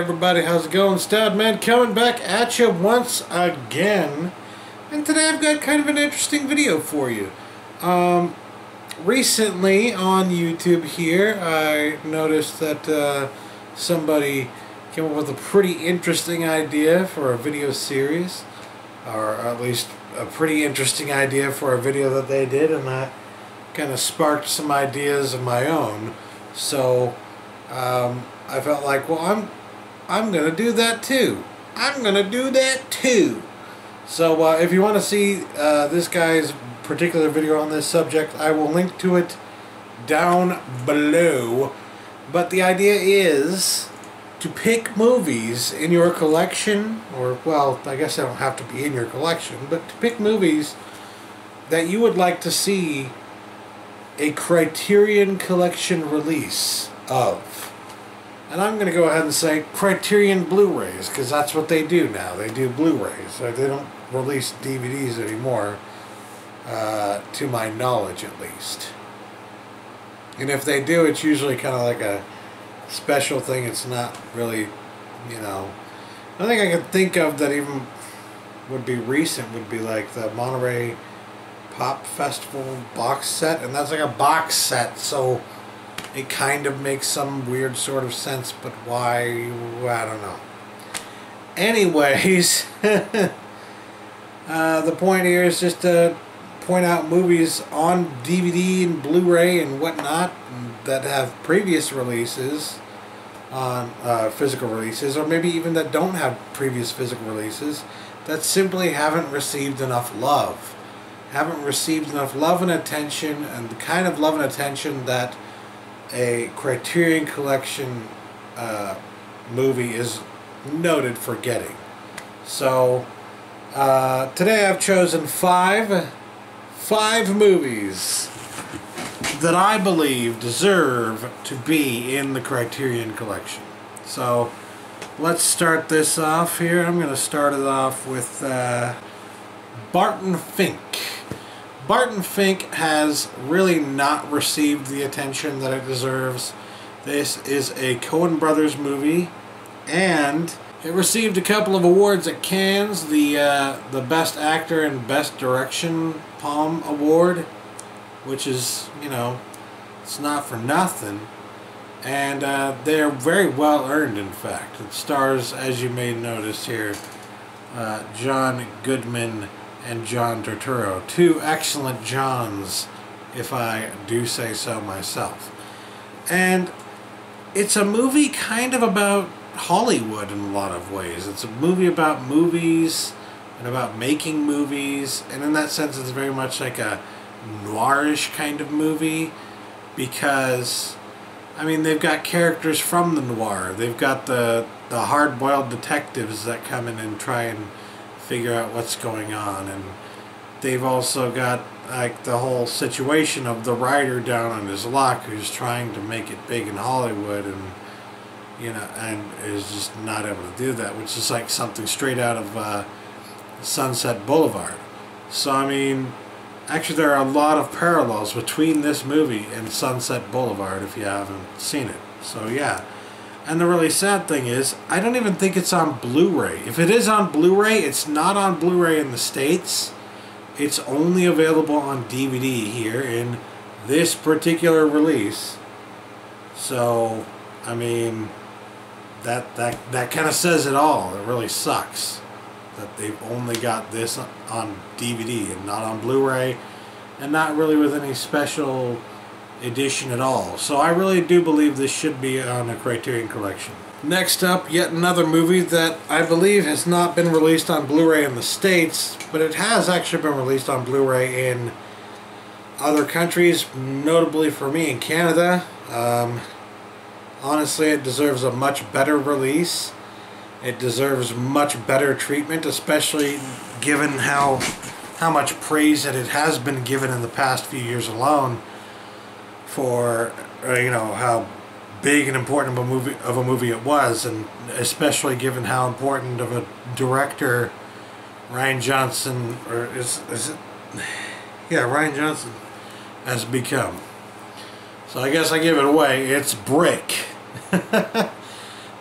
everybody, how's it going? Stout Man coming back at you once again. And today I've got kind of an interesting video for you. Recently on YouTube here, I noticed that somebody came up with a pretty interesting idea for a video series. Or at least a pretty interesting idea for a video that they did, and that kind of sparked some ideas of my own. So I felt like, well, I'm gonna do that too. I'm gonna do that too. So if you want to see this guy's particular video on this subject, I will link to it down below. But the idea is to pick movies in your collection, or, well, I guess they don't have to be in your collection, but to pick movies that you would like to see a Criterion Collection release of. And I'm going to go ahead and say Criterion Blu-rays, because that's what they do now. They do Blu-rays. They don't release DVDs anymore, to my knowledge at least. And if they do, it's usually kind of like a special thing. It's not really, you know, I think I could think of that even would be recent would be like the Monterey Pop Festival box set, and that's like a box set, so it kind of makes some weird sort of sense, but why, I don't know. Anyways, the point here is just to point out movies on DVD and Blu-ray and whatnot that have previous releases on physical releases, or maybe even that don't have previous physical releases, that simply haven't received enough love. Haven't received enough love and attention, and the kind of love and attention that a Criterion Collection movie is noted for getting. So today I've chosen five movies that I believe deserve to be in the Criterion Collection. So let's start this off here. I'm going to start it off with Barton Fink. Barton Fink has really not received the attention that it deserves. This is a Coen Brothers movie, and it received a couple of awards at Cannes, the Best Actor and Best Direction Palm Award, which is, you know, it's not for nothing. And they're very well earned, in fact. It stars, as you may notice here, John Goodman and John Turturro. Two excellent Johns, if I do say so myself. And it's a movie kind of about Hollywood in a lot of ways. It's a movie about movies and about making movies, and in that sense it's very much like a noirish kind of movie, because I mean, they've got characters from the noir. They've got the hard-boiled detectives that come in and try and figure out what's going on, and they've also got like the whole situation of the writer down on his luck who's trying to make it big in Hollywood, and you know, and is just not able to do that, which is like something straight out of Sunset Boulevard. So I mean, actually there are a lot of parallels between this movie and Sunset Boulevard if you haven't seen it. So yeah. And the really sad thing is, I don't even think it's on Blu-ray. If it is on Blu-ray, it's not on Blu-ray in the States. It's only available on DVD here in this particular release. So, I mean, that kind of says it all. It really sucks that they've only got this on DVD and not on Blu-ray, and not really with any special edition at all. So I really do believe this should be on a Criterion Collection. Next up, yet another movie that I believe has not been released on Blu-ray in the States, but it has actually been released on Blu-ray in other countries, notably for me in Canada. Honestly, it deserves a much better release. It deserves much better treatment, especially given how much praise that it has been given in the past few years alone for, you know, how big and important of a movie it was, and especially given how important of a director Ryan Johnson, or is it? Yeah, Ryan Johnson has become. So I guess I give it away. It's Brick.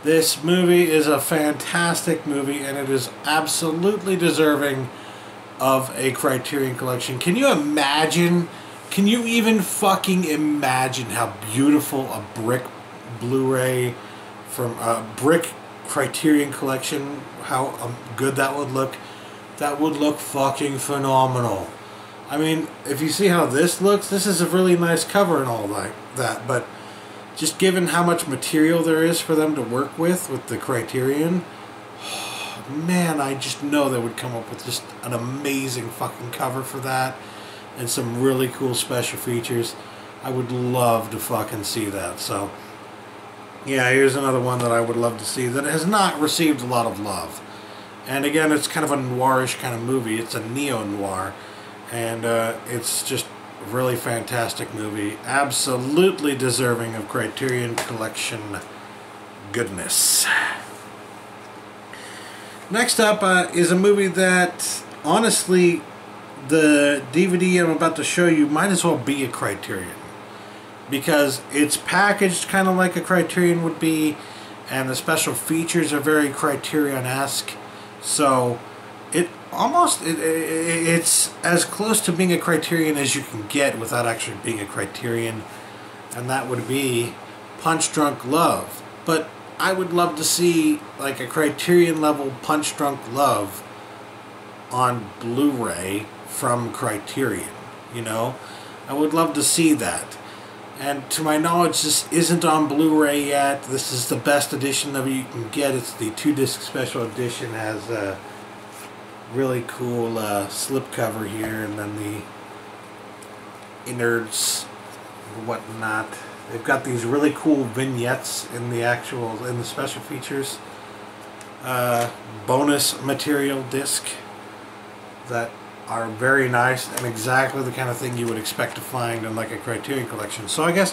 This movie is a fantastic movie, and it is absolutely deserving of a Criterion Collection. Can you imagine? Can you even fucking imagine how beautiful a brick Blu-ray from a brick Criterion Collection, how good that would look? That would look fucking phenomenal. I mean, if you see how this looks, this is a really nice cover and all like that, but just given how much material there is for them to work with the Criterion, man, I just know they would come up with just an amazing fucking cover for that and some really cool special features. I would love to fucking see that. So, yeah, here's another one that I would love to see that has not received a lot of love. And again, it's kind of a noirish kind of movie. It's a neo-noir. And it's just a really fantastic movie. Absolutely deserving of Criterion Collection goodness. Next up is a movie that, honestly, the DVD I'm about to show you might as well be a Criterion. Because it's packaged kind of like a Criterion would be, and the special features are very Criterion-esque. So it's as close to being a Criterion as you can get without actually being a Criterion, and that would be Punch Drunk Love. But I would love to see like a Criterion level Punch Drunk Love on Blu-ray from Criterion, you know? I would love to see that. And to my knowledge, this isn't on Blu-ray yet. This is the best edition of it you can get. It's the 2-disc special edition. Has a really cool slipcover here, and then the innards and whatnot. They've got these really cool vignettes in the special features. Bonus material disc that are very nice and exactly the kind of thing you would expect to find in like a Criterion Collection. So I guess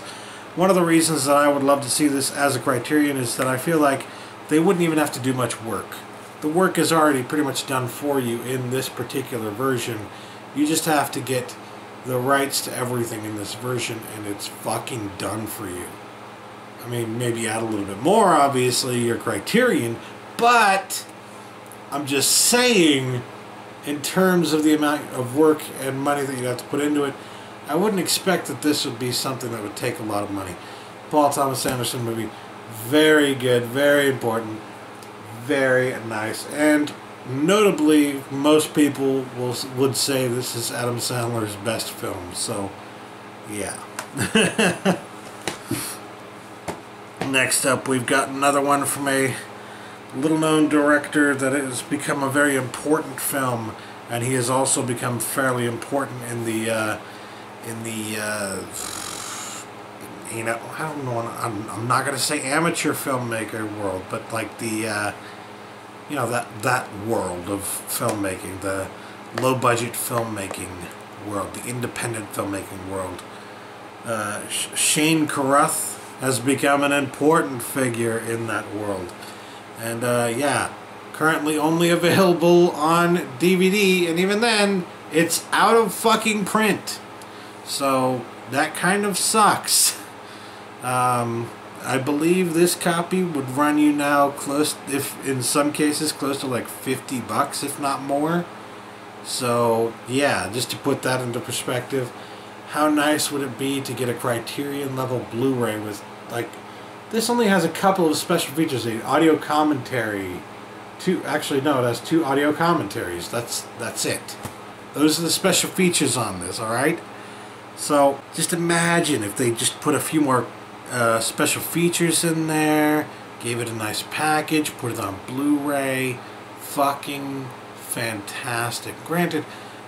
one of the reasons that I would love to see this as a Criterion is that I feel like they wouldn't even have to do much work. The work is already pretty much done for you in this particular version. You just have to get the rights to everything in this version, and it's fucking done for you. I mean, maybe add a little bit more, obviously, your Criterion, but I'm just saying, in terms of the amount of work and money that you have to put into it, I wouldn't expect that this would be something that would take a lot of money. Paul Thomas Anderson movie, very good, very important, very nice, and notably, most people would say this is Adam Sandler's best film, so yeah. Next up, we've got another one from a little-known director that has become a very important film, and he has also become fairly important in the you know, I don't know, I'm not gonna say amateur filmmaker world, but like the you know, that world of filmmaking, the low-budget filmmaking world, the independent filmmaking world. Shane Carruth has become an important figure in that world. And yeah, currently only available on DVD, and even then, it's out of fucking print. So that kind of sucks. I believe this copy would run you now close, if in some cases, close to like $50, if not more. So yeah, just to put that into perspective, how nice would it be to get a Criterion level Blu-ray with, like, this only has a couple of special features, the audio commentary, actually no, it has 2 audio commentaries, that's it. Those are the special features on this, alright? So, just imagine if they just put a few more special features in there, gave it a nice package, put it on Blu-ray, fucking fantastic. Granted,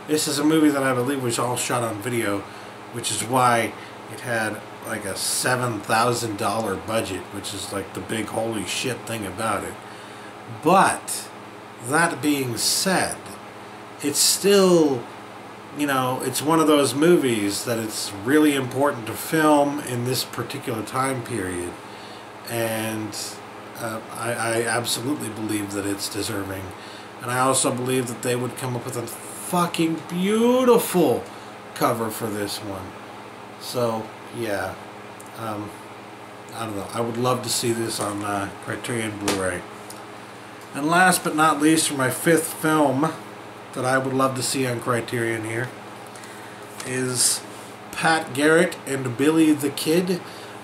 this is a movie that I believe was all shot on video, which is why it had like a $7,000 budget, which is like the big holy shit thing about it. But that being said, it's still, you know, it's one of those movies that it's really important to film in this particular time period, and I absolutely believe that it's deserving. And I also believe that they would come up with a fucking beautiful cover for this one. So yeah, I don't know. I would love to see this on Criterion Blu-ray. And last but not least, for my fifth film that I would love to see on Criterion here is Pat Garrett and Billy the Kid.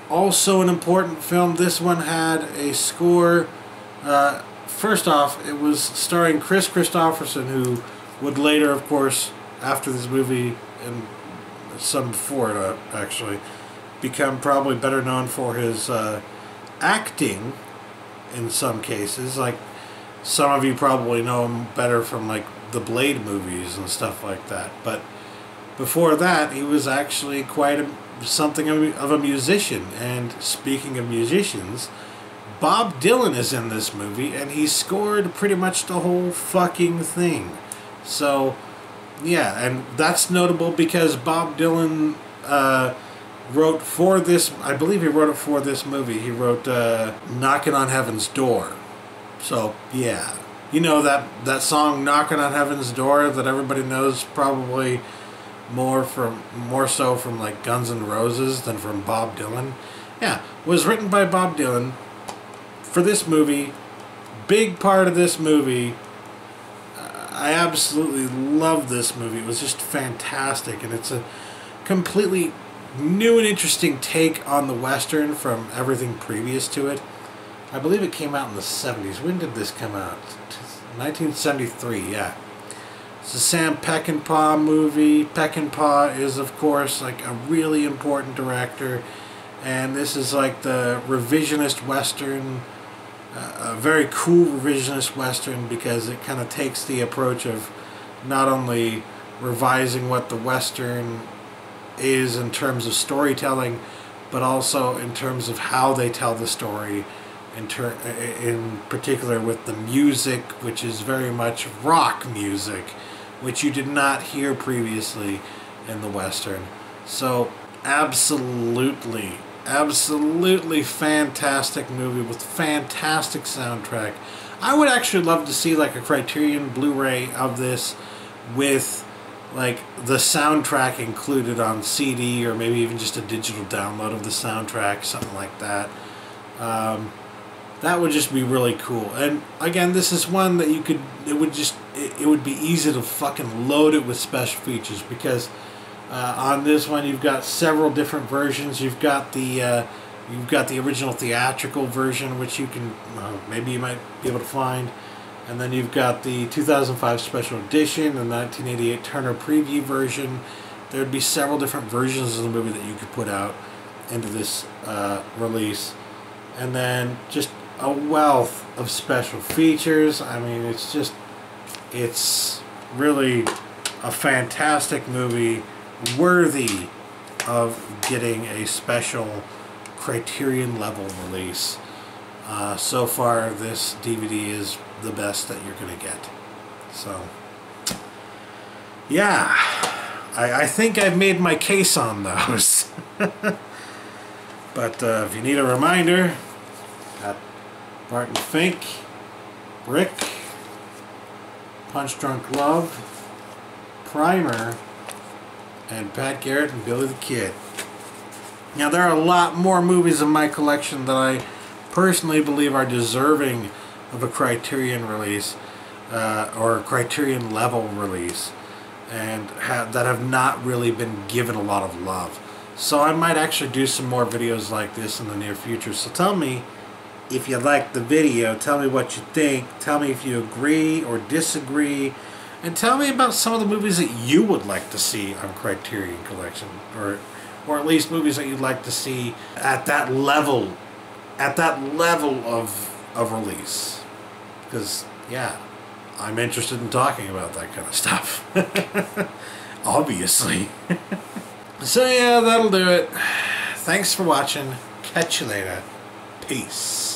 Also an important film. This one had a score. First off, it was starring Chris Christopherson, who would later, of course, after this movie and some before it actually, become probably better known for his acting in some cases. Like, some of you probably know him better from like the Blade movies and stuff like that. But before that, he was actually quite something of a musician. And speaking of musicians, Bob Dylan is in this movie, and he scored pretty much the whole fucking thing. So, yeah, and that's notable because Bob Dylan wrote for this, I believe he wrote it for this movie. He wrote Knocking on Heaven's Door. So, yeah. You know that song Knocking on Heaven's Door that everybody knows probably more so from like Guns N' Roses than from Bob Dylan. Yeah, was written by Bob Dylan for this movie. Big part of this movie. I absolutely love this movie. It was just fantastic, and it's a completely new and interesting take on the Western from everything previous to it. I believe it came out in the 70s. When did this come out? 1973, yeah. It's a Sam Peckinpah movie. Peckinpah is, of course, like a really important director, and this is like the revisionist Western, a very cool revisionist Western, because it kind of takes the approach of not only revising what the Western is in terms of storytelling, but also in terms of how they tell the story, in particular with the music, which is very much rock music, which you did not hear previously in the Western. So absolutely fantastic movie with fantastic soundtrack. I would actually love to see like a Criterion Blu-ray of this with like the soundtrack included on CD, or maybe even just a digital download of the soundtrack, something like that. That would just be really cool. And again, this is one that you could, it would be easy to fucking load it with special features, because on this one you've got several different versions. You've got the original theatrical version, which you can maybe you might be able to find, and then you've got the 2005 special edition, the 1988 Turner preview version. There would be several different versions of the movie that you could put out into this release, and then just a wealth of special features. I mean, it's really a fantastic movie, worthy of getting a special Criterion level release. So far, this DVD is the best that you're going to get. So, yeah, I think I've made my case on those. But if you need a reminder, got Barton Fink, Brick, Punch Drunk Love, Primer, and Pat Garrett and Billy the Kid. Now, there are a lot more movies in my collection that I personally believe are deserving of a Criterion release, or a Criterion level release, and that have not really been given a lot of love. So I might actually do some more videos like this in the near future. So tell me if you like the video, tell me what you think, tell me if you agree or disagree, and tell me about some of the movies that you would like to see on Criterion Collection, or at least movies that you'd like to see at that level of release. Because, yeah, I'm interested in talking about that kind of stuff. Obviously. So, yeah, that'll do it. Thanks for watching. Catch you later. Peace.